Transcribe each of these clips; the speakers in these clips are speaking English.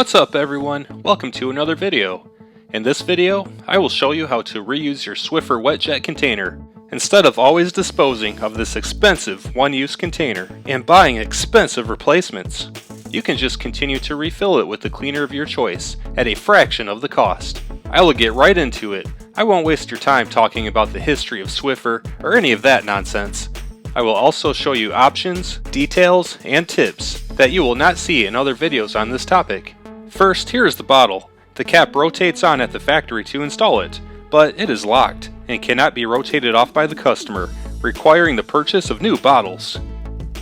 What's up everyone, welcome to another video. In this video, I will show you how to reuse your Swiffer Wed Jet container. Instead of always disposing of this expensive one-use container and buying expensive replacements, you can just continue to refill it with the cleaner of your choice at a fraction of the cost. I will get right into it. I won't waste your time talking about the history of Swiffer or any of that nonsense. I will also show you options, details, and tips that you will not see in other videos on this topic. First, here is the bottle. The cap rotates on at the factory to install it, but it is locked and cannot be rotated off by the customer, requiring the purchase of new bottles.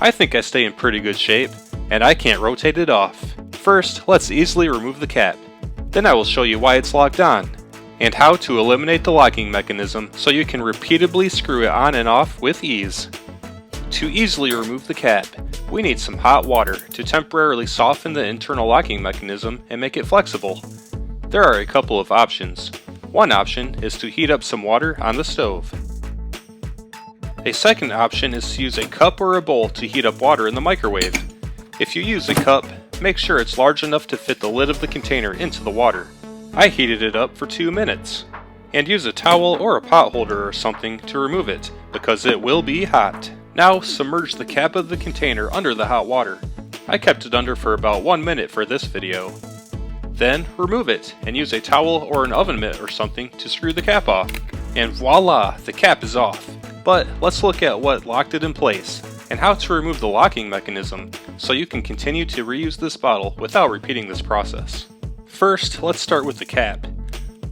I think I stay in pretty good shape, and I can't rotate it off. First, let's easily remove the cap. Then I will show you why it's locked on, and how to eliminate the locking mechanism so you can repeatedly screw it on and off with ease. To easily remove the cap, we need some hot water to temporarily soften the internal locking mechanism and make it flexible. There are a couple of options. One option is to heat up some water on the stove. A second option is to use a cup or a bowl to heat up water in the microwave. If you use a cup, make sure it's large enough to fit the lid of the container into the water. I heated it up for 2 minutes. And use a towel or a pot holder or something to remove it, because it will be hot. Now submerge the cap of the container under the hot water. I kept it under for about 1 minute for this video. Then remove it and use a towel or an oven mitt or something to screw the cap off. And voila, the cap is off. But let's look at what locked it in place and how to remove the locking mechanism so you can continue to reuse this bottle without repeating this process. First, let's start with the cap.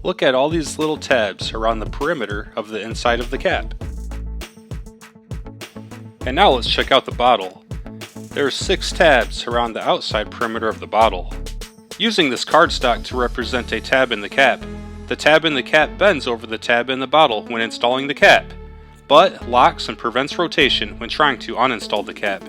Look at all these little tabs around the perimeter of the inside of the cap. And now let's check out the bottle. There are 6 tabs around the outside perimeter of the bottle. Using this cardstock to represent a tab in the cap, the tab in the cap bends over the tab in the bottle when installing the cap, but locks and prevents rotation when trying to uninstall the cap.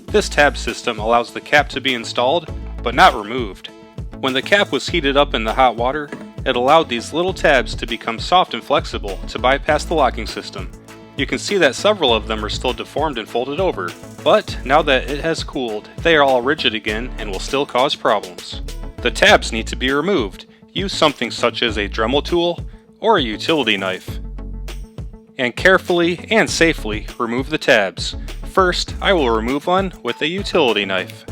This tab system allows the cap to be installed, but not removed. When the cap was heated up in the hot water, it allowed these little tabs to become soft and flexible to bypass the locking system. You can see that several of them are still deformed and folded over, but now that it has cooled, they are all rigid again and will still cause problems. The tabs need to be removed. Use something such as a Dremel tool or a utility knife. And carefully and safely remove the tabs. First, I will remove one with a utility knife.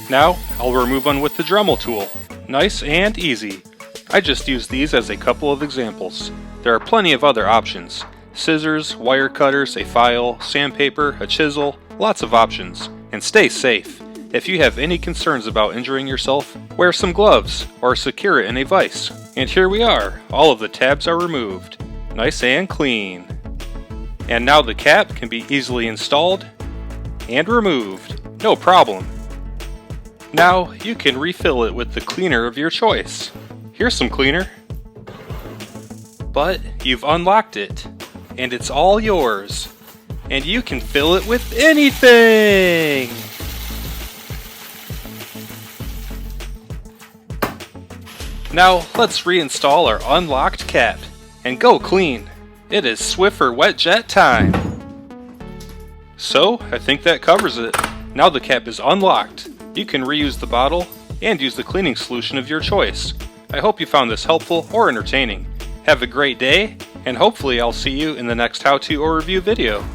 Now, I'll remove one with the Dremel tool. Nice and easy. I just used these as a couple of examples. There are plenty of other options. Scissors, wire cutters, a file, sandpaper, a chisel, lots of options. And stay safe. If you have any concerns about injuring yourself, wear some gloves or secure it in a vise. And here we are, all of the tabs are removed. Nice and clean. And now the cap can be easily installed and removed. No problem. Now you can refill it with the cleaner of your choice. Here's some cleaner. But you've unlocked it, and it's all yours. And you can fill it with anything! Now let's reinstall our unlocked cap and go clean. It is Swiffer Wed Jet time. So I think that covers it. Now the cap is unlocked. You can reuse the bottle and use the cleaning solution of your choice. I hope you found this helpful or entertaining. Have a great day, and hopefully I'll see you in the next how-to or review video.